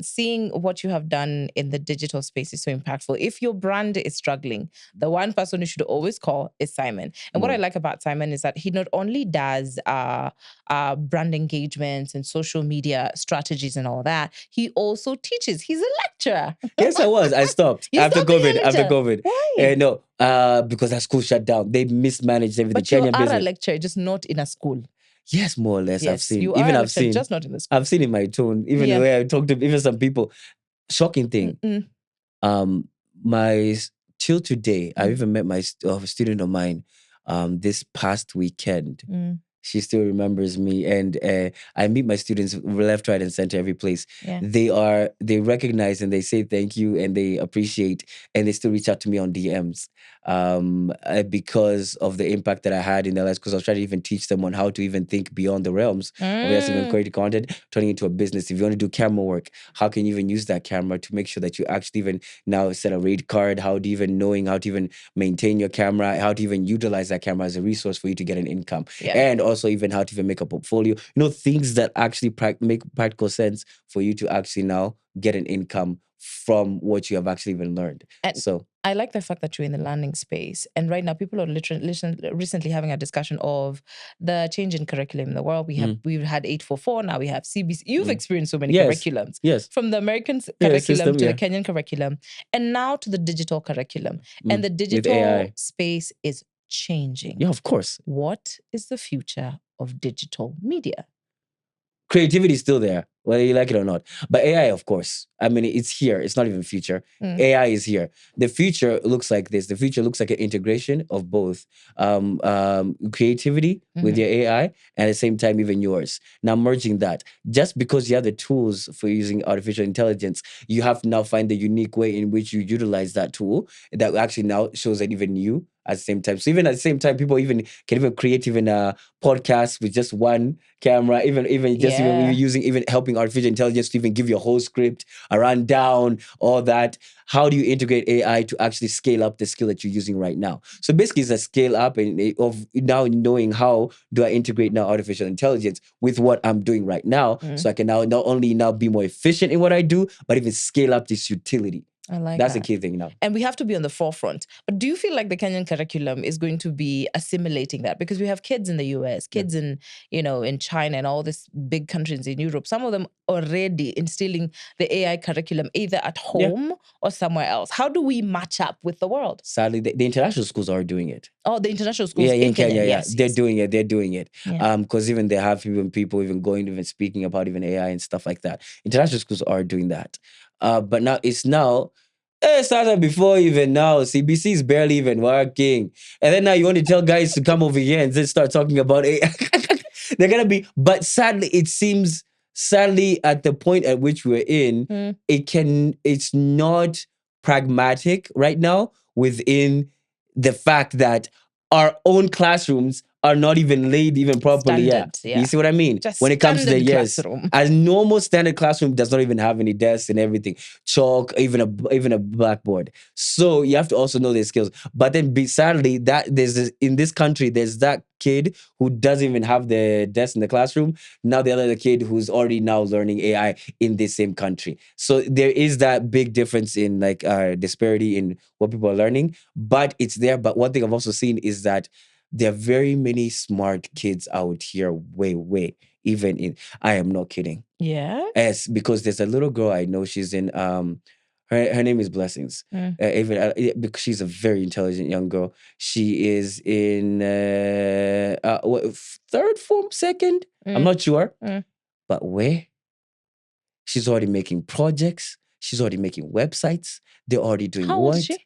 [SPEAKER 1] Seeing what you have done in the digital space is so impactful. If your brand is struggling, the one person you should always call is Simon. And what I like about Simon is that he not only does brand engagements and social media strategies and all that, he also teaches. He's a lecturer.
[SPEAKER 2] Yes, I was. I stopped after COVID.
[SPEAKER 1] Why?
[SPEAKER 2] No, because our school shut down. They mismanaged everything.
[SPEAKER 1] But you are a lecturer, just not in a school.
[SPEAKER 2] Yes, more or less.
[SPEAKER 1] Yes,
[SPEAKER 2] I've seen.
[SPEAKER 1] You are I've seen. Just not in the school.
[SPEAKER 2] I've seen in my tone, even the way I talk to even some people. Shocking thing. Till today, I even met my student of mine this past weekend. She still remembers me, and I meet my students left, right, and center every place.
[SPEAKER 1] Yeah.
[SPEAKER 2] They recognize and they say thank you and they appreciate, and they still reach out to me on DMs. because of the impact that I had in their lives, because I was trying to even teach them on how to even think beyond the realms of just even creating content, turning into a business. If you want to do camera work, how can you even use that camera to make sure that you actually even now set a rate card, how to even knowing how to even maintain your camera, how to even utilize that camera as a resource for you to get an income, and also even how to even make a portfolio, things that actually make practical sense for you to actually now get an income from what you have actually even learned.
[SPEAKER 1] And
[SPEAKER 2] So
[SPEAKER 1] I like the fact that you're in the learning space. And right now, people are recently having a discussion of the change in curriculum in the world. We've had 844, now we have CBC. You've experienced so many curriculums.
[SPEAKER 2] Yes.
[SPEAKER 1] From the American curriculum
[SPEAKER 2] system,
[SPEAKER 1] to the Kenyan curriculum, and now to the digital curriculum. And the
[SPEAKER 2] With
[SPEAKER 1] digital
[SPEAKER 2] AI.
[SPEAKER 1] space is changing.
[SPEAKER 2] Yeah, of course.
[SPEAKER 1] What is the future of digital media?
[SPEAKER 2] Creativity is still there, whether you like it or not. But AI, of course, I mean, it's here. It's not even future. AI is here. The future looks like this. The future looks like an integration of both creativity with your AI, and at the same time, even yours. Now, merging that. Just because you have the tools for using artificial intelligence, you have to now find the unique way in which you utilize that tool that actually now shows that even you at the same time. So even at the same time, people even can even create even a podcast with just one camera, even just even using even helping artificial intelligence to even give you a whole script, a rundown, all that. How do you integrate AI to actually scale up the skill that you're using right now? So basically, it's a scale up of now knowing how do I integrate now artificial intelligence with what I'm doing right now, so I can now not only now be more efficient in what I do, but even scale up this utility.
[SPEAKER 1] I like
[SPEAKER 2] That's
[SPEAKER 1] that.
[SPEAKER 2] the key thing now.
[SPEAKER 1] And we have to be on the forefront. But do you feel like the Kenyan curriculum is going to be assimilating that? Because we have kids in the US, kids in, in China and all these big countries in Europe. Some of them already instilling the AI curriculum either at home or somewhere else. How do we match up with the world?
[SPEAKER 2] Sadly, the international schools are doing it.
[SPEAKER 1] Oh, the international schools in Kenya. Yes,
[SPEAKER 2] they're doing it. They're doing it.
[SPEAKER 1] Yeah.
[SPEAKER 2] Because even they have even people even going, even speaking about even AI and stuff like that. International schools are doing that. But now it started before even now. CBC is barely even working. And then now you want to tell guys to come over here and then start talking about AI. They're going to be, but sadly, it seems, at the point at which we're in, it's not pragmatic right now within the fact that our own classrooms are not even laid even properly.
[SPEAKER 1] Standard,
[SPEAKER 2] You see what I mean?
[SPEAKER 1] Just
[SPEAKER 2] when it comes to the
[SPEAKER 1] classroom.
[SPEAKER 2] a normal standard classroom does not even have any desks and everything, chalk, even a blackboard. So you have to also know their skills. But then, sadly, that in this country, there's that kid who doesn't even have the desk in the classroom. Now the other kid who's already now learning AI in this same country. So there is that big difference in disparity in what people are learning. But it's there. But one thing I've also seen is that there are very many smart kids out here, way, even in, I am not kidding.
[SPEAKER 1] Yeah.
[SPEAKER 2] Yes, because there's a little girl I know, she's in, her name is Blessings. Because she's a very intelligent young girl. She is in third form, second? I'm not sure. But where? She's already making projects. She's already making websites. They're already doing
[SPEAKER 1] How old is she?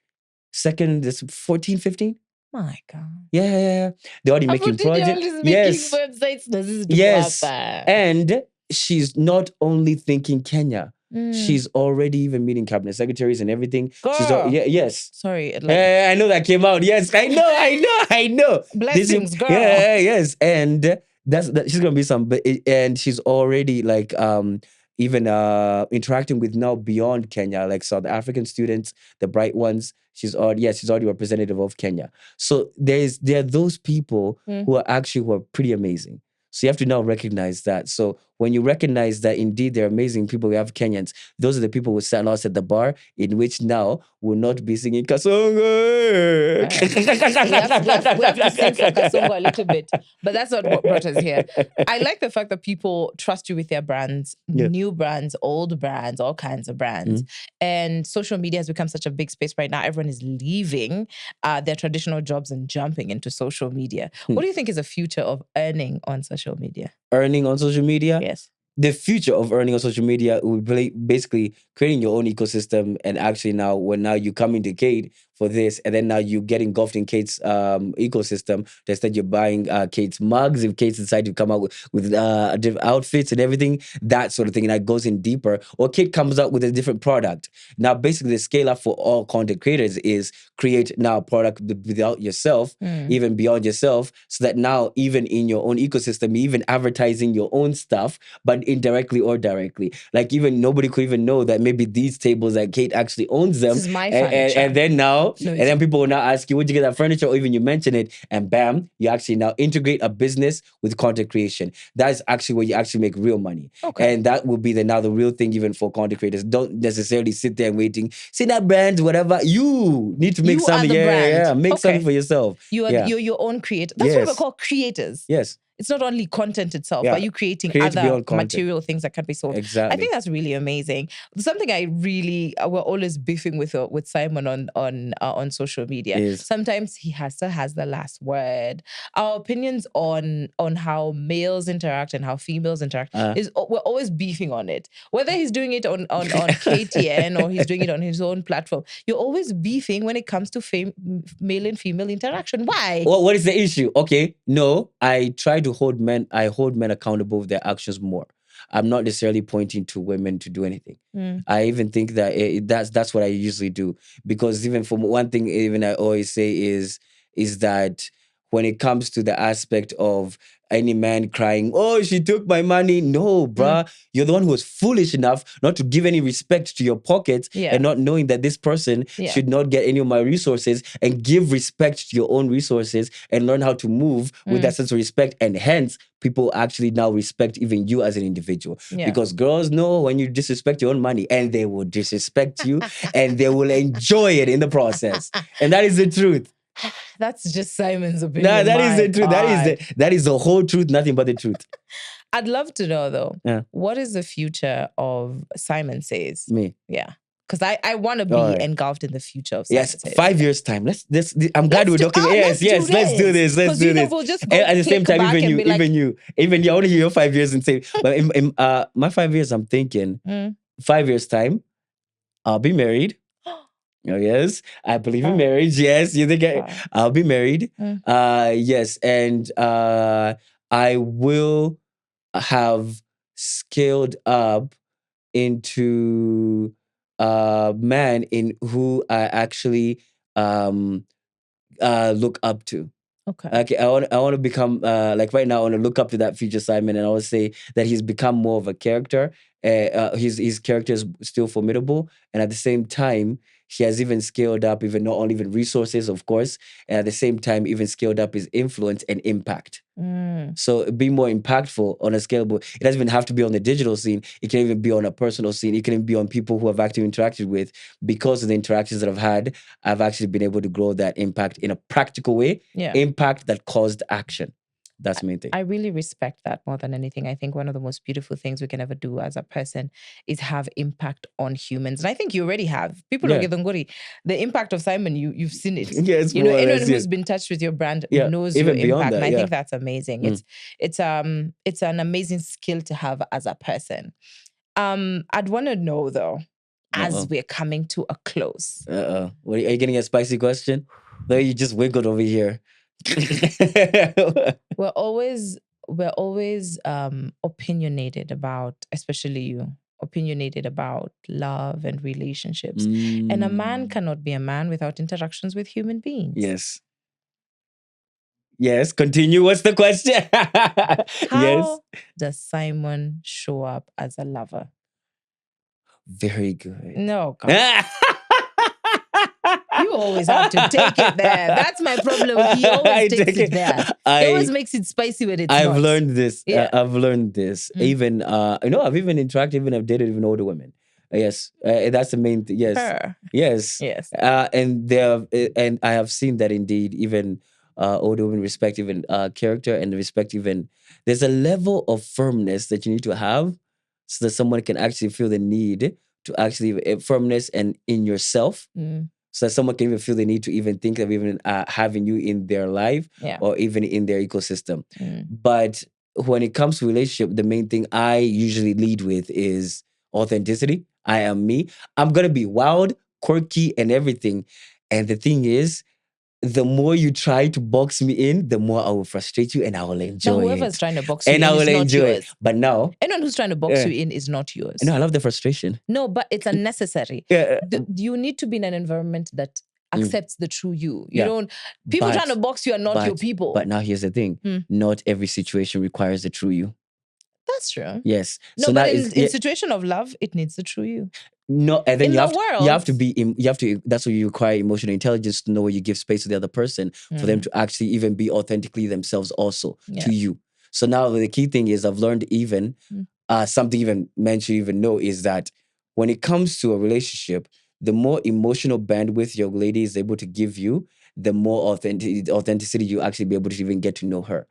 [SPEAKER 2] Second, this 14, 15.
[SPEAKER 1] My God.
[SPEAKER 2] Yeah. They're already making projects.
[SPEAKER 1] Yes. Websites.
[SPEAKER 2] Yes. And she's not only thinking Kenya. She's already even meeting cabinet secretaries and everything.
[SPEAKER 1] Girl.
[SPEAKER 2] Yes.
[SPEAKER 1] Sorry.
[SPEAKER 2] I know that came out. Yes, I know.
[SPEAKER 1] Blessings, girl.
[SPEAKER 2] Yes. And she's gonna be and she's already even interacting with now beyond Kenya, like South African students, the bright ones. She's already representative of Kenya. So there are those people who are pretty amazing. So you have to now recognize that. So when you recognize that indeed they're amazing people, we have Kenyans, those are the people who stand us at the bar, in which now will not be singing Kasongo.
[SPEAKER 1] We have to sing for Kasongo a little bit. But that's not what brought us here. I like the fact that people trust you with their brands, new brands, old brands, all kinds of brands. And social media has become such a big space right now. Everyone is leaving their traditional jobs and jumping into social media. What do you think is the future of earning on social media?
[SPEAKER 2] Earning on social media?
[SPEAKER 1] Yes.
[SPEAKER 2] The future of earning on social media will be basically creating your own ecosystem, and actually now when you come into Cade, for this, and then now you get engulfed in Kate's ecosystem. Instead, you're buying Kate's mugs. If Kate decides to come out with different outfits and everything, that sort of thing, and that goes in deeper. Or Kate comes out with a different product. Now, basically, the scale up for all content creators is create now a product without yourself, even beyond yourself, so that now even in your own ecosystem, even advertising your own stuff, but indirectly or directly. Like even nobody could even know that maybe these tables that Kate actually owns them.
[SPEAKER 1] This is my
[SPEAKER 2] And
[SPEAKER 1] furniture.
[SPEAKER 2] then now,
[SPEAKER 1] No,
[SPEAKER 2] and then people will now ask you, where'd you get that furniture? Or even you mention it, and bam, you actually now integrate a business with content creation. That is actually where you actually make real money.
[SPEAKER 1] Okay.
[SPEAKER 2] And that will be now the real thing even for content creators. Don't necessarily sit there and waiting, see that brand, whatever. You need to make
[SPEAKER 1] You are
[SPEAKER 2] something.
[SPEAKER 1] the brand.
[SPEAKER 2] Make
[SPEAKER 1] Okay.
[SPEAKER 2] something for yourself.
[SPEAKER 1] You're your own creator. That's what we're called, creators.
[SPEAKER 2] Yes.
[SPEAKER 1] It's not only content itself,
[SPEAKER 2] Yeah.
[SPEAKER 1] but you creating
[SPEAKER 2] Create
[SPEAKER 1] other
[SPEAKER 2] beyond content.
[SPEAKER 1] material things that can be sold.
[SPEAKER 2] Exactly.
[SPEAKER 1] I think that's really amazing. Something I really we're always beefing with Simon on social media.
[SPEAKER 2] Is-
[SPEAKER 1] Sometimes he has the last word. Our opinions on how males interact and how females interact is we're always beefing on it. Whether he's doing it on KTN or he's doing it on his own platform, you're always beefing when it comes to male and female interaction. Why?
[SPEAKER 2] Well, what is the issue? Okay, no, I try to hold men. I hold men accountable for their actions more. I'm not necessarily pointing to women to do anything. I even think that that's what I usually do, because even for one thing, even I always say is that when it comes to the aspect of any man crying, oh, she took my money. No, bruh. You're the one who was foolish enough not to give any respect to your pockets and not knowing that this person should not get any of my resources, and give respect to your own resources and learn how to move with that sense of respect. And hence, people actually now respect even you as an individual. Because girls know when you disrespect your own money, and they will disrespect you and they will enjoy it in the process. And that is the truth.
[SPEAKER 1] That's just Simon's opinion.
[SPEAKER 2] No, that is the truth. That is the whole truth, nothing but the truth.
[SPEAKER 1] I'd love to know though, what is the future of Simon Says?
[SPEAKER 2] Me.
[SPEAKER 1] Yeah. Because I want to be engulfed in the future of Simon Says.
[SPEAKER 2] 5 years time. Let's I'm glad we're talking. Let's do this.
[SPEAKER 1] We'll just go
[SPEAKER 2] at the same time, even you, I want to hear your 5 years and say, but in my 5 years, I'm thinking 5 years time, I'll be married. Oh, yes, I believe in marriage. Yes, you think I'll be married. Yes, and I will have scaled up into a man in who I actually look up to. Okay, I want to become like right now. I want to look up to that future Simon, and I would say that he's become more of a character. His character is still formidable, and at the same time, he has even scaled up, even not only even resources, of course, and at the same time, even scaled up his influence and impact. So be more impactful on a scalable. It doesn't even have to be on the digital scene. It can even be on a personal scene. It can even be on people who I've actually interacted with. Because of the interactions that I've had, I've actually been able to grow that impact in a practical way. Impact that caused action. That's the main thing.
[SPEAKER 1] I really respect that more than anything. I think one of the most beautiful things we can ever do as a person is have impact on humans. And I think you already have. People of Githunguri, the impact of Simon, you've seen it.
[SPEAKER 2] Yes,
[SPEAKER 1] anyone who's been touched with your brand knows
[SPEAKER 2] even
[SPEAKER 1] your impact.
[SPEAKER 2] That,
[SPEAKER 1] and I think that's amazing. It's an amazing skill to have as a person. I'd want to know though, as we're coming to a close.
[SPEAKER 2] Are you getting a spicy question? No, you just wiggled over here.
[SPEAKER 1] We're always opinionated about, especially you, opinionated about love and relationships. And a man cannot be a man without interactions with human beings.
[SPEAKER 2] Yes, continue. What's the question?
[SPEAKER 1] How does Simon show up as a lover?
[SPEAKER 2] Very good.
[SPEAKER 1] No, God. You always have to take it there. That's my problem. He always takes it there. He always makes it spicy when it's not.
[SPEAKER 2] I've learned this. I've learned this. Even, I've even interacted, I've dated even older women. Yes, that's the main thing. Yes, yes. And I have seen that indeed, even older women respect even character and respect even. There's a level of firmness that you need to have so that someone can actually feel the need to actually firmness and in yourself. So that someone can even feel the need to even think of even having you in their life or even in their ecosystem. But when it comes to relationship, the main thing I usually lead with is authenticity. I am me. I'm going to be wild, quirky, and everything. And the thing is, the more you try to box me in, the more I will frustrate you and I will enjoy
[SPEAKER 1] Now,
[SPEAKER 2] it.
[SPEAKER 1] whoever's trying to box you
[SPEAKER 2] And
[SPEAKER 1] in
[SPEAKER 2] I will
[SPEAKER 1] is not
[SPEAKER 2] enjoy it.
[SPEAKER 1] yours.
[SPEAKER 2] But now,
[SPEAKER 1] Anyone who's trying to box
[SPEAKER 2] Yeah.
[SPEAKER 1] you in is not yours.
[SPEAKER 2] no, I love the frustration.
[SPEAKER 1] No, but it's unnecessary.
[SPEAKER 2] Yeah.
[SPEAKER 1] You need to be in an environment that accepts the true you. You
[SPEAKER 2] Yeah.
[SPEAKER 1] don't. People
[SPEAKER 2] But-
[SPEAKER 1] trying to box you are not your people.
[SPEAKER 2] But now here's the thing. Not every situation requires the true you.
[SPEAKER 1] That's true.
[SPEAKER 2] Yes.
[SPEAKER 1] No,
[SPEAKER 2] so
[SPEAKER 1] but
[SPEAKER 2] now
[SPEAKER 1] in situation of love, it needs the true you.
[SPEAKER 2] No, and then
[SPEAKER 1] In
[SPEAKER 2] you
[SPEAKER 1] the
[SPEAKER 2] have
[SPEAKER 1] world-
[SPEAKER 2] to that's what you require, emotional intelligence, to know where you give space to the other person for them to actually even be authentically themselves also to you. So now the key thing is, I've learned even something even men should even know is that when it comes to a relationship, the more emotional bandwidth your lady is able to give you, the more authenticity you actually be able to even get to know her.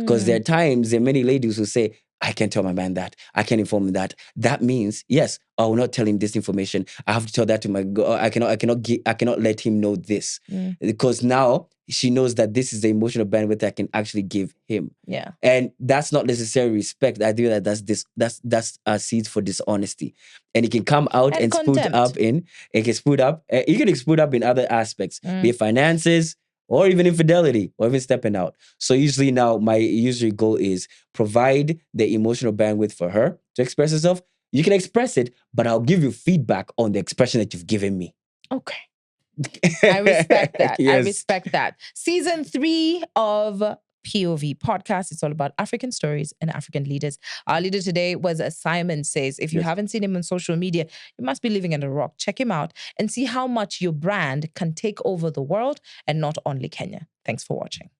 [SPEAKER 2] Because there are many ladies who say, I can't tell my man that. I can't inform him that. That means, yes, I will not tell him this information. I have to tell that to my girl. I cannot let him know this. Because now she knows that this is the emotional bandwidth I can actually give him.
[SPEAKER 1] Yeah.
[SPEAKER 2] And that's not necessarily respect. I think that that's seeds for dishonesty. And it can come out and split
[SPEAKER 1] contempt.
[SPEAKER 2] up in, it can split up. You can split up in other aspects, be it finances, or even infidelity, or even stepping out. So usually now, my usual goal is provide the emotional bandwidth for her to express herself. You can express it, but I'll give you feedback on the expression that you've given me.
[SPEAKER 1] Okay. I respect that.
[SPEAKER 2] Yes.
[SPEAKER 1] I respect that. Season 3 of POV podcast. It's all about African stories and African leaders. Our leader today was Simon Says. If you haven't seen him on social media, you must be living under a rock. Check him out and see how much your brand can take over the world and not only Kenya. Thanks for watching.